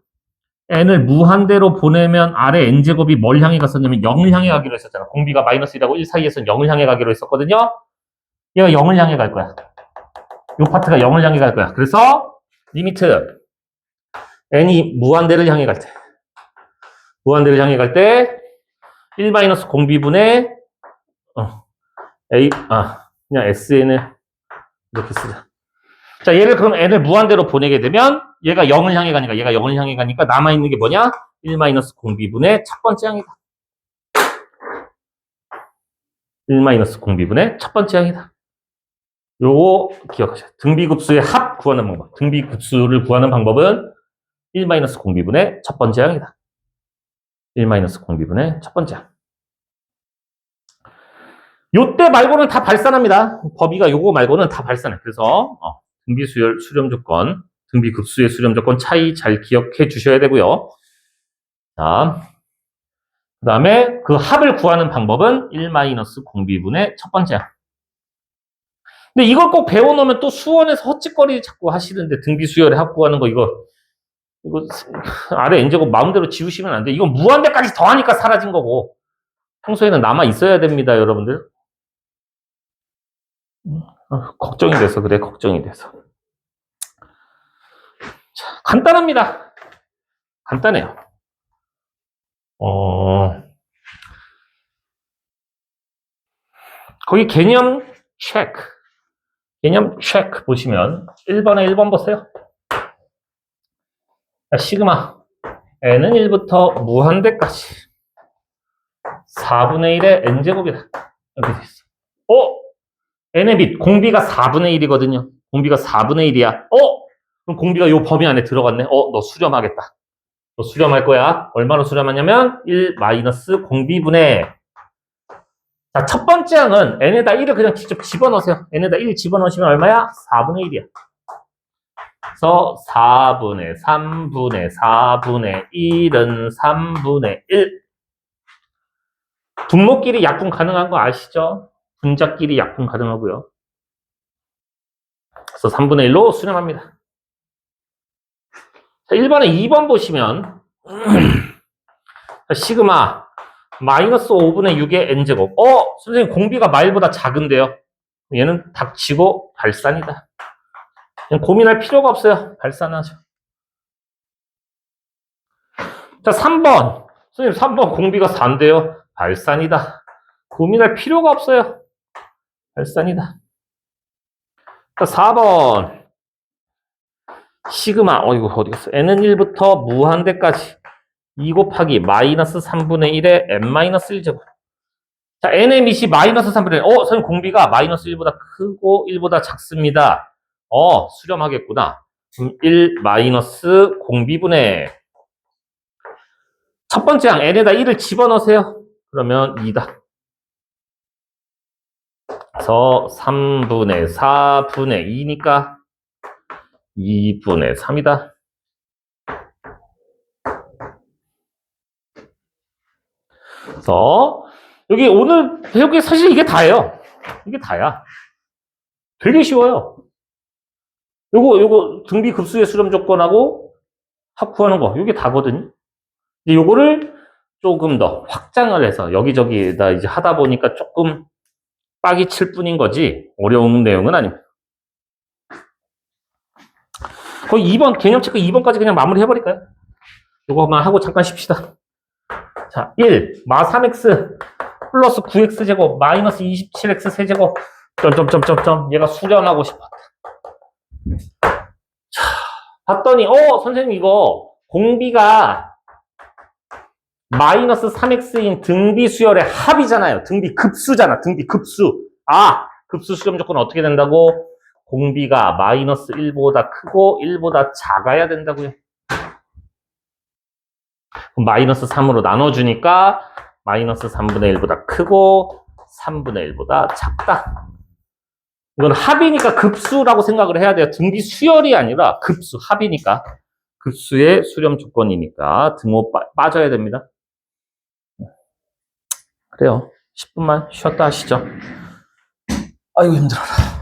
n을 무한대로 보내면 아래 n제곱이 뭘 향해 갔었냐면 0을 향해 가기로 했었잖아. 공비가 마이너스 1하고 1 사이에서는 0을 향해 가기로 했었거든요. 얘가 0을 향해 갈 거야. 요 파트가 0을 향해 갈 거야. 그래서 리미트 n이 무한대를 향해 갈 때 1 마이너스 공비분의 그냥 sn을 이렇게 쓰자. 자, 얘를 그럼 n을 무한대로 보내게 되면 얘가 0을 향해 가니까 남아있는 게 뭐냐? 1 마이너스 공비분의 첫 번째 항이다. 1 마이너스 공비분의 첫 번째 항이다. 요거 기억하세요. 등비급수의 합 구하는 방법. 등비급수를 구하는 방법은 1 마이너스 공비분의 첫 번째 항이다. 1 마이너스 공비분의 첫 번째 항. 요때 말고는 다 발산합니다. 범위가 요거 말고는 다 발산해. 그래서 등비수열 수렴 조건, 등비급수의 수렴 조건 차이 잘 기억해 주셔야 되고요. 자, 그 다음에 그 합을 구하는 방법은 1 마이너스 공비분의 첫 번째 항. 근데 이걸 꼭 배워놓으면 또 수원에서 헛짓거리 자꾸 하시는데 등비 수열에 합구하는 거 이거 아래 n제곱 마음대로 지우시면 안 돼. 이건 무한대까지 더하니까 사라진 거고 평소에는 남아 있어야 됩니다, 여러분들. 걱정이 돼서 그래, 걱정이 돼서. 자, 간단합니다. 간단해요. 거기 개념 체크. 개념 체크 보시면 1번에 1번 보세요. 자, 시그마 n은 1부터 무한대까지 4분의 1의 n제곱이다. 이렇게 돼 있어. n의 빛, 공비가 4분의 1이거든요. 공비가 4분의 1이야. 그럼 공비가 요 범위 안에 들어갔네. 너 수렴하겠다. 너 수렴할 거야. 얼마로 수렴하냐면 1 마이너스 공비분의. 자, 첫 번째 항은 n에다 1을 그냥 직접 집어넣으세요. n에다 1 집어넣으시면 얼마야? 4분의 1이야. 그래서 4분의 3분의 4분의 1은 3분의 1. 분모끼리 약분 가능한 거 아시죠? 분자끼리 약분 가능하고요. 그래서 3분의 1로 수렴합니다. 자, 1번에 2번 보시면 시그마 마이너스 5분의 6의 n제곱. 선생님 공비가 마일보다 작은데요. 얘는 닥치고 발산이다. 그냥 고민할 필요가 없어요. 발산하죠. 자, 3번. 선생님 3번 공비가 4인데요. 발산이다. 고민할 필요가 없어요. 발산이다. 자, 4번. 시그마, 이거 어디 갔어? n은 1부터 무한대까지 2 곱하기 마이너스 3분의 1의 n-1제곱. 자, n의 밑이 마이너스 3분의 1. 선생님 공비가 마이너스 1보다 크고 1보다 작습니다. 수렴하겠구나. 그럼 1 마이너스 공비분의 첫 번째 항 n에다 1을 집어넣으세요. 그러면 2다. 그래서 3분의 4분의 2니까 2분의 3이다. 그래서 여기 오늘 배운 게 사실 이게 다예요. 이게 다야. 되게 쉬워요. 요거 등비 급수의 수렴 조건하고 합구하는 거 이게 다거든요. 이제 요거를 조금 더 확장을 해서 여기저기다 이제 하다 보니까 조금 빡이 칠 뿐인 거지 어려운 내용은 아닙니다. 거의 2번 개념 체크 2번까지 그냥 마무리 해버릴까요? 요거만 하고 잠깐 쉽시다. 자, 1 마 3x 플러스 9x제곱 마이너스 27x 세제곱 점점점점점 얘가 수렴하고 싶었다. 자, 봤더니 선생님 이거 공비가 마이너스 3x인 등비 수열의 합이잖아요. 등비 급수잖아. 등비 급수. 급수 수렴 조건 어떻게 된다고? 공비가 마이너스 1보다 크고 1보다 작아야 된다고요. 그럼 마이너스 3으로 나눠주니까 마이너스 3분의 1보다 크고 3분의 1보다 작다. 이건 합이니까 급수라고 생각을 해야 돼요. 등비 수열이 아니라 급수, 합이니까. 급수의 수렴 조건이니까 등호 빠져야 됩니다. 그래요. 10분만 쉬었다 하시죠. 아이고 힘들어라.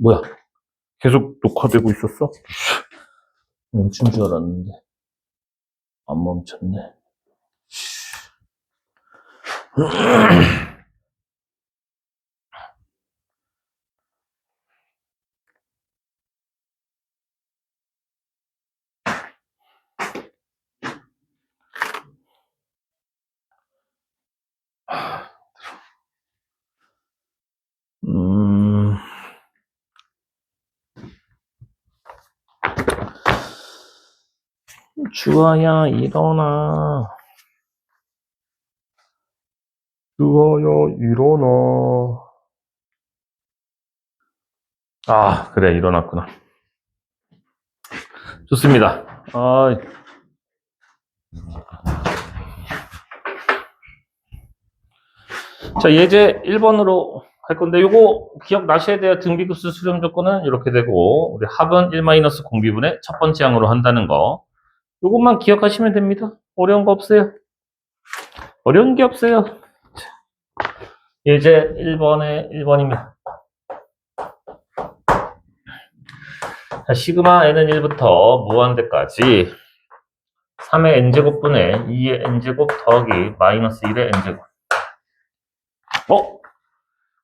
뭐야? 계속 녹화되고 있었어? 멈춘 줄 알았는데 안 멈췄네. 주아야, 일어나. 주아야, 일어나. 아, 그래, 일어났구나. 좋습니다. 자, 예제 1번으로 할 건데, 요거 기억나셔야 돼요. 등비급수 수렴 조건은 이렇게 되고, 우리 합은 1 공비분의 첫 번째 항으로 한다는 거. 요것만 기억하시면 됩니다. 어려운 거 없어요. 어려운 게 없어요. 예제 1번에 1번입니다. 자, 시그마 n은 1부터 무한대까지 3의 n제곱분의 2의 n제곱 더하기 마이너스 1의 n제곱.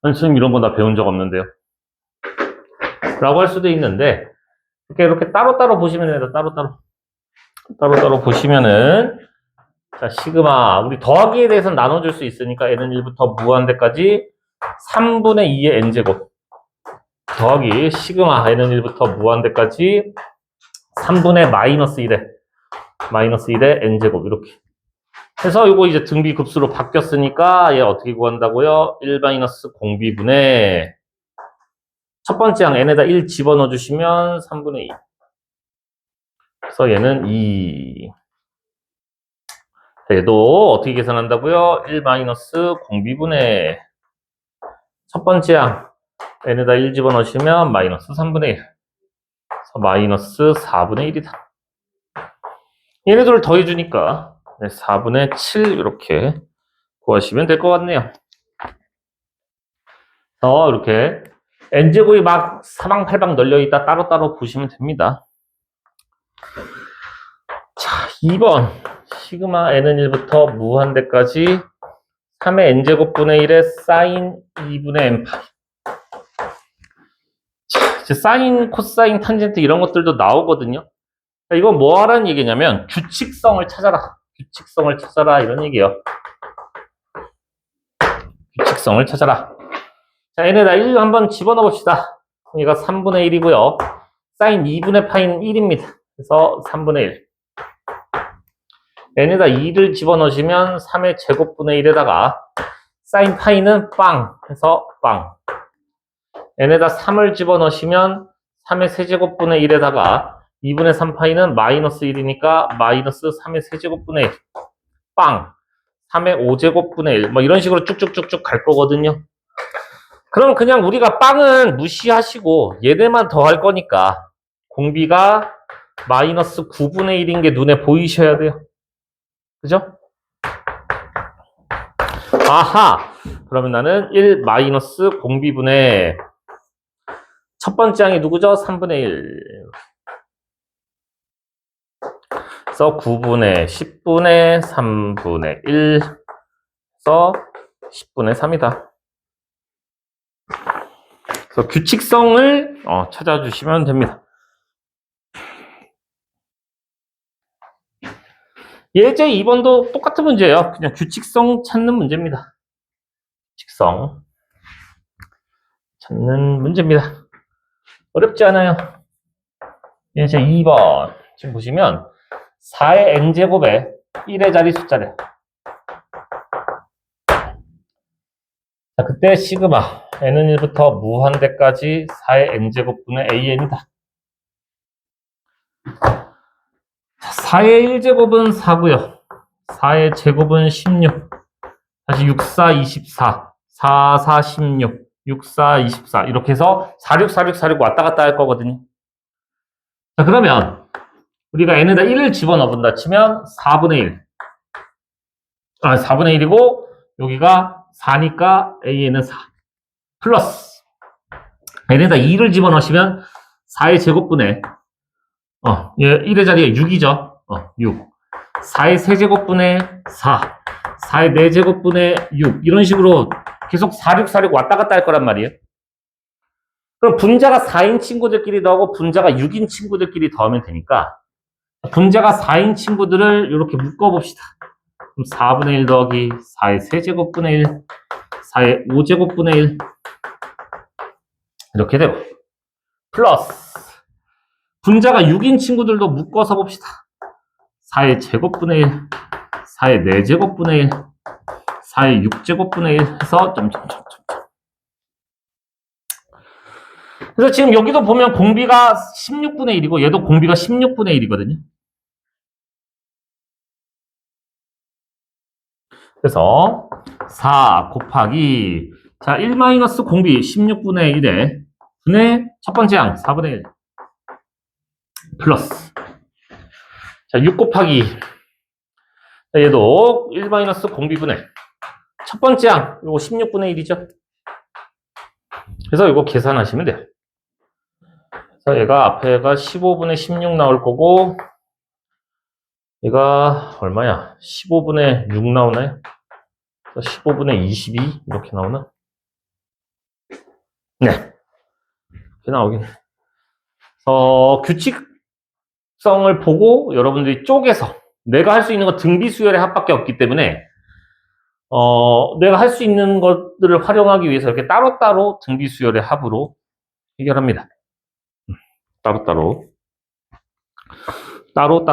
아니, 선생님 이런 거 나 배운 적 없는데요. 라고 할 수도 있는데, 이렇게 따로따로 보시면 됩니다. 따로따로 보시면은, 자, 시그마, 우리 더하기에 대해서는 나눠줄 수 있으니까 n은 1부터 무한대까지 3분의 2의 n제곱. 더하기 시그마 n은 1부터 무한대까지 3분의 마이너스 1의 n제곱. 이렇게. 해서 이거 이제 등비급수로 바뀌었으니까 얘 어떻게 구한다고요? 1-공비분의 첫 번째 항 n에다 1 집어넣어 주시면 3분의 2. 그래서 얘는 2. 얘도 어떻게 계산한다고요? 1-공비분의 첫 번째 항 n에다 1 집어넣으시면 마이너스 3분의 1. 그래서 마이너스 4분의 1이다. 얘네들을 더해주니까 4분의 7 이렇게 구하시면 될 것 같네요. 이렇게 n제곱이 막 사방팔방 널려있다 따로따로 보시면 됩니다. 자, 2번 시그마 n은 1부터 무한대까지 3의 n제곱분의 1의 사인 2분의 n파이. 자, 이제 사인, 코사인, 탄젠트 이런 것들도 나오거든요. 자, 이건 뭐 하라는 얘기냐면 규칙성을 찾아라. 규칙성을 찾아라 이런 얘기예요. 규칙성을 찾아라. 자, n에다 1 한번 집어넣어 봅시다. 얘가 3분의 1이고요. 사인 2분의 파이는 1입니다. 그래서 3분의 1. n에다 2를 집어넣으시면 3의 제곱분의 1에다가 사인 파이는 빵 해서 빵. n에다 3을 집어넣으시면 3의 세제곱분의 1에다가 2분의 3파이는 마이너스 1이니까 마이너스 3의 세제곱분의 1. 빵. 3의 5제곱분의 1. 뭐 이런 식으로 쭉쭉쭉쭉 갈 거거든요. 그럼 그냥 우리가 빵은 무시하시고 얘네만 더할 거니까 공비가 마이너스 9분의 1인 게 눈에 보이셔야 돼요. 그죠? 아하! 그러면 나는 1 마이너스 공비분의 첫 번째 항이 누구죠? 3분의 1. 그래서 9분의 10분의 3분의 1. 그래서 10분의 3이다. 그래서 규칙성을 찾아주시면 됩니다. 예제 2번도 똑같은 문제예요. 그냥 규칙성 찾는 문제입니다. 규칙성 찾는 문제입니다. 어렵지 않아요. 예제 2번 지금 보시면 4의 n제곱에 1의 자리 숫자래. 자, 그때 시그마 n은 1부터 무한대까지 4의 n제곱분의 an이다. 4의 1제곱은 4고요. 4의 제곱은 16. 다시 6, 4, 24. 4, 4, 16. 6, 4, 24. 이렇게 해서 4, 6, 4, 6, 4, 6 왔다 갔다 할 거거든요. 자, 그러면 우리가 n에다 1을 집어넣어 본다 치면 4분의 1. 4분의 1이고 여기가 4니까 an은 4. 플러스 n에다 2를 집어넣으시면 4의 제곱분의 1의 자리에 6이죠. 6. 4의 세제곱분의 4. 4의 4제곱분의 6. 이런 식으로 계속 4, 6, 4, 6 왔다 갔다 할 거란 말이에요. 그럼 분자가 4인 친구들끼리 더하고 분자가 6인 친구들끼리 더하면 되니까 분자가 4인 친구들을 이렇게 묶어봅시다. 그럼 4분의 1 더하기 4의 세제곱분의 1. 4의 5제곱분의 1. 이렇게 되고 플러스 분자가 6인 친구들도 묶어서 봅시다. 4의 제곱분의 1, 4의 4제곱분의 1, 4의 6제곱분의 1 해서 점점점점. 그래서 지금 여기도 보면 공비가 16분의 1이고 얘도 공비가 16분의 1이거든요. 그래서 4 곱하기 자 1 마이너스 공비 16분의 1에 분의 첫 번째 항 4분의 1 플러스 자 6 곱하기 자, 얘도 1 마이너스 공비분의 첫 번째 항 요거 16분의 1이죠. 그래서 이거 계산하시면 돼요. 자, 얘가 앞에가 15분의 16 나올 거고, 얘가 얼마야? 15분의 6 나오나요? 15분의 22 이렇게 나오나? 네, 이렇게 나오긴. 규칙성을 보고 여러분들이 쪼개서 내가 할 수 있는 건 등비 수열의 합밖에 없기 때문에 내가 할 수 있는 것들을 활용하기 위해서 이렇게 따로따로 등비 수열의 합으로 해결합니다. 따로따로. 따로.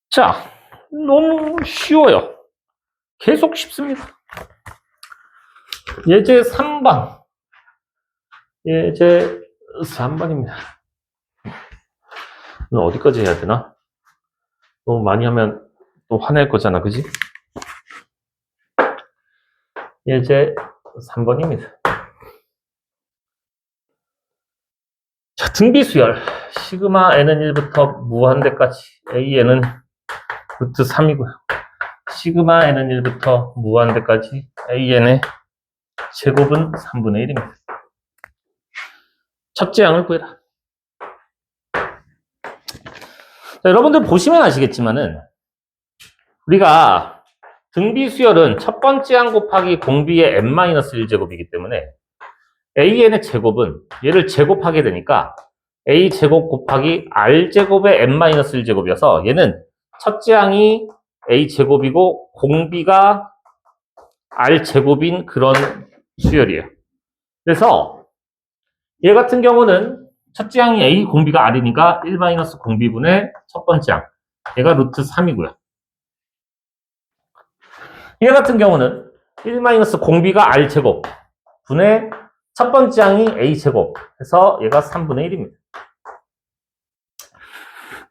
자, 너무 쉬워요. 계속 쉽습니다. 예제 3번. 예제 3번입니다. 어디까지 해야 되나? 너무 많이 하면 또 화낼 거잖아, 그지? 예제 3번입니다. 자, 등비수열. 시그마 n은 1부터 무한대까지. an은 루트 3이고요. 시그마 n은 1부터 무한대까지. an의 제곱은 3분의 1입니다. 첫째 양을 구해라. 자, 여러분들 보시면 아시겠지만은 우리가 등비수열은 첫 번째 양 곱하기 공비의 n-1제곱이기 때문에 an의 제곱은 얘를 제곱하게 되니까 a 제곱 곱하기 r 제곱의 n-1제곱이어서 얘는 첫째 양이 a 제곱이고 공비가 r 제곱인 그런 수열이에요. 그래서 얘 같은 경우는 첫째 양이 a 공비가 r이니까 1-공비분의 첫 번째 양, 얘가 루트 3이고요. 얘 같은 경우는 1-공비가 r 제곱 분의 첫 번째 양이 a 제곱 해서 얘가 3분의 1입니다.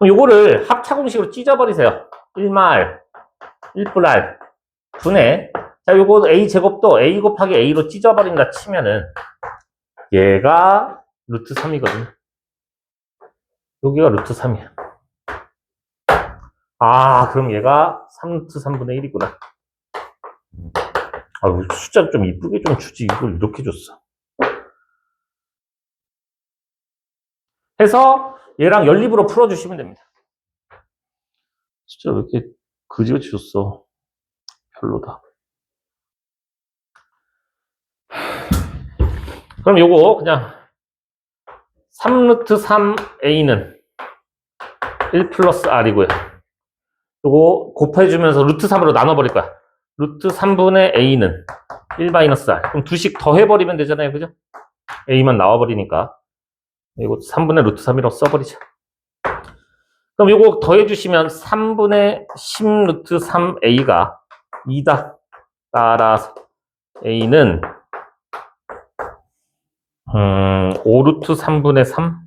요거를 합차공식으로 찢어버리세요. 1-1 1+r 분의, 자, 요거 a 제곱도 a 곱하기 a로 찢어버린다 치면은 얘가 루트 3이거든요. 여기가 루트 3이야. 아, 그럼 얘가 3루트 3분의 1이구나. 아, 숫자 좀 이쁘게 좀 주지. 이걸 이렇게 줬어. 해서 얘랑 연립으로 풀어주시면 됩니다. 숫자 왜 이렇게 그지같이 줬어. 별로다. 그럼 요거 그냥 3루트 3a는 1 플러스 r이고요. 요거 곱해주면서 루트 3으로 나눠버릴 거야. 루트 3분의 a는 1 마이너스 r. 그럼 두씩 더해버리면 되잖아요. 그죠? a만 나와버리니까. 이거 3분의 루트 3이라고 써버리자. 그럼 요거 더해주시면 3분의 10 루트 3a가 2다. 따라서 a는 5 루트 3분의 3?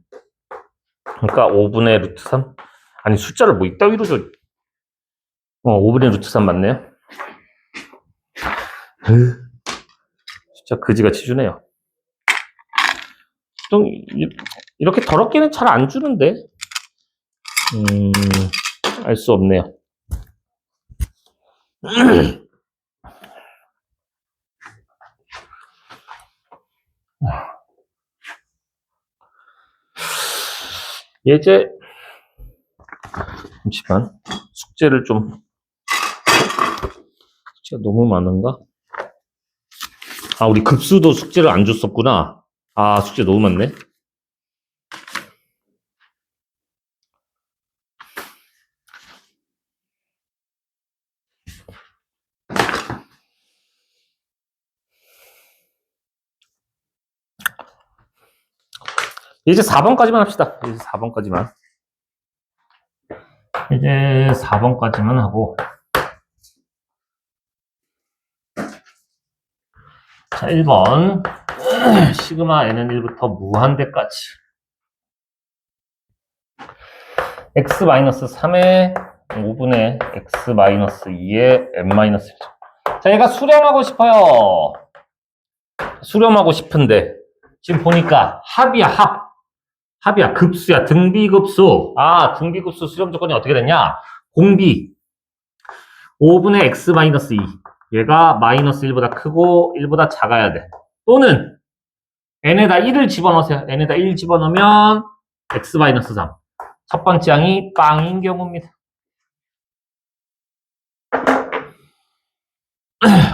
그러니까 5분의 루트 3? 아니, 숫자를 뭐 이따위로 줘. 5분의 루트 3 맞네요. 숫자 그지같이 주네요. 좀 이렇게 더럽게는 잘 안 주는데 알 수 없네요. 예제, 잠시만, 숙제가 너무 많은가? 아, 우리 급수도 숙제를 안 줬었구나. 아, 숙제 너무 많네. 이제 4번까지만 합시다. 이제 4번까지만. 이제 4번까지만 하고. 자, 1번. 시그마 n은 1부터 무한대까지. x-3에 5분의 x-2의 n-1. 자, 얘가 수렴하고 싶어요. 수렴하고 싶은데, 지금 보니까 합이야, 합. 합이야, 급수야, 등비급수. 아, 등비급수 수렴 조건이 어떻게 됐냐? 공비. 5분의 x 마이너스 2. 얘가 마이너스 1보다 크고 1보다 작아야 돼. 또는 n에다 1을 집어넣으세요. n에다 1 집어넣으면 x 마이너스 3. 첫 번째 항이 빵인 경우입니다.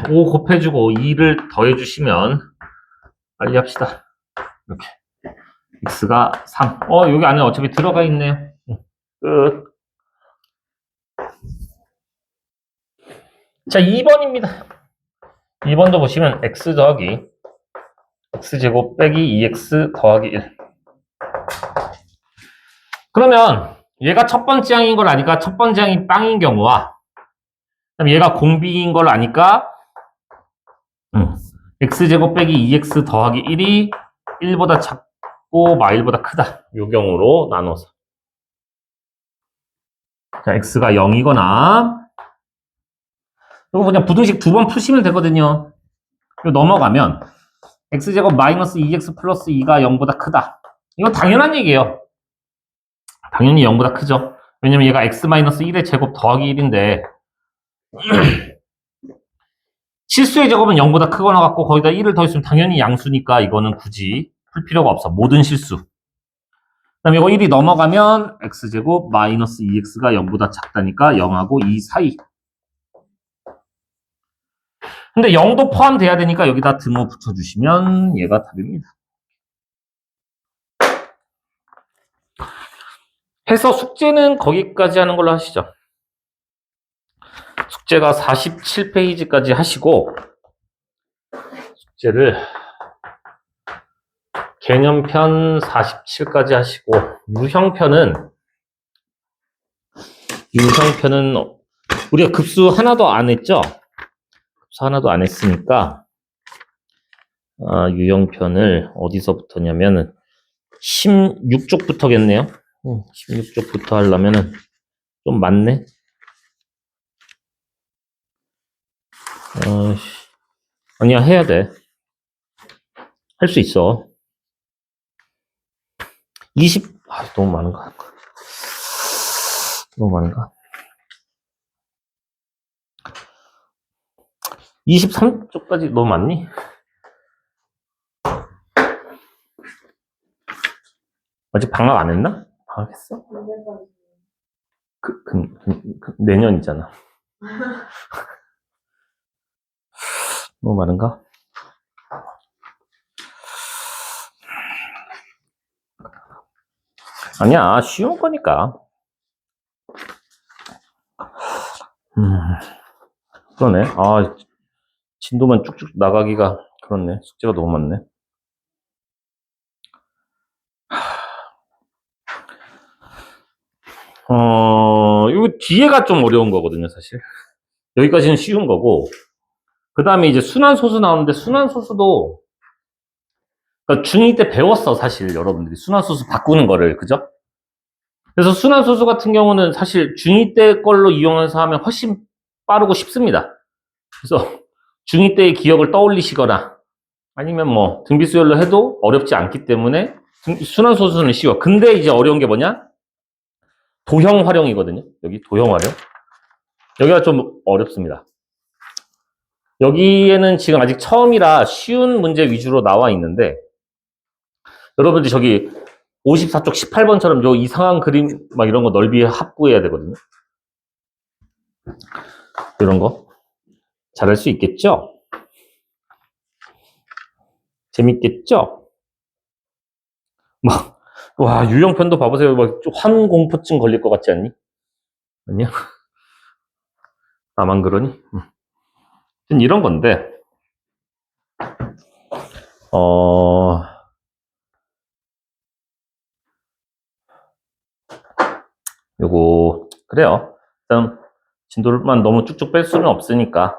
5 곱해주고 2를 더해주시면 빨리 합시다. 이렇게 x가 3. 여기 안에 어차피 들어가 있네요. 끝. 자, 2번입니다. 2번도 보시면 x 더하기 x제곱 빼기 2x 더하기 1. 그러면 얘가 첫 번째 항인 걸 아니까 첫 번째 항이 빵인 경우와 그다음 얘가 공비인 걸 아니까 x제곱 빼기 2x 더하기 1이 1보다 작고 마1보다 크다. 이 경우로 나눠서 자, x가 0이거나 이거 그냥 부등식 두 번 푸시면 되거든요. 이거 넘어가면 x제곱 마이너스 2x 플러스 2가 0보다 크다. 이건 당연한 얘기예요. 당연히 0보다 크죠. 왜냐면 얘가 x 마이너스 1의 제곱 더하기 1인데 실수의 제곱은 0보다 크거나 같고 거기다 1을 더했으면 당연히 양수니까 이거는 굳이 풀 필요가 없어. 모든 실수. 그 다음에 이거 1이 넘어가면 x제곱 마이너스 2x가 0보다 작다니까 0하고 2 사이. 근데 0도 포함돼야 되니까 여기다 등호 붙여주시면 얘가 답입니다. 해서 숙제는 거기까지 하는 걸로 하시죠. 숙제가 47페이지까지 하시고 숙제를 개념편 47까지 하시고 유형편은 우리가 급수 하나도 안 했죠? 급수 하나도 안 했으니까 유형편을 어디서부터냐면은 16쪽부터겠네요. 16쪽부터 하려면은 좀 많네. 아니야, 해야 돼. 할 수 있어. 너무 많은가? 너무 많은가? 23쪽까지 너무 많니? 아직 방학 안 했나? 방학했어? 내년이잖아. 너무 많은가? 아니야, 쉬운 거니까. 그러네. 진도만 쭉쭉 나가기가 그렇네. 숙제가 너무 많네. 이거 뒤에가 좀 어려운 거거든요, 사실. 여기까지는 쉬운 거고. 그 다음에 이제 순환소수 나오는데, 순환소수도, 그러니까 중2 때 배웠어, 사실, 여러분들이. 순환소수 바꾸는 거를, 그죠? 그래서 순환소수 같은 경우는 사실 중2 때 걸로 이용해서 하면 훨씬 빠르고 쉽습니다. 그래서 중2 때의 기억을 떠올리시거나, 아니면 뭐, 등비수열로 해도 어렵지 않기 때문에, 순환소수는 쉬워. 근데 이제 어려운 게 뭐냐? 도형 활용이거든요. 여기 도형 활용. 여기가 좀 어렵습니다. 여기에는 지금 아직 처음이라 쉬운 문제 위주로 나와 있는데 여러분들 저기 54쪽 18번처럼 요 이상한 그림 막 이런 거 넓이 합구해야 되거든요. 이런 거 잘할 수 있겠죠? 재밌겠죠? 와, 유형편도 봐보세요. 막 환공포증 걸릴 것 같지 않니? 아니야? 나만 그러니? 이런 건데, 요거, 그래요. 일단, 진도만 너무 쭉쭉 뺄 수는 없으니까.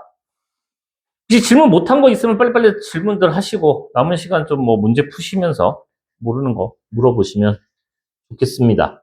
혹시 질문 못한 거 있으면 빨리빨리 질문들 하시고, 남은 시간 좀 뭐 문제 푸시면서 모르는 거 물어보시면 좋겠습니다.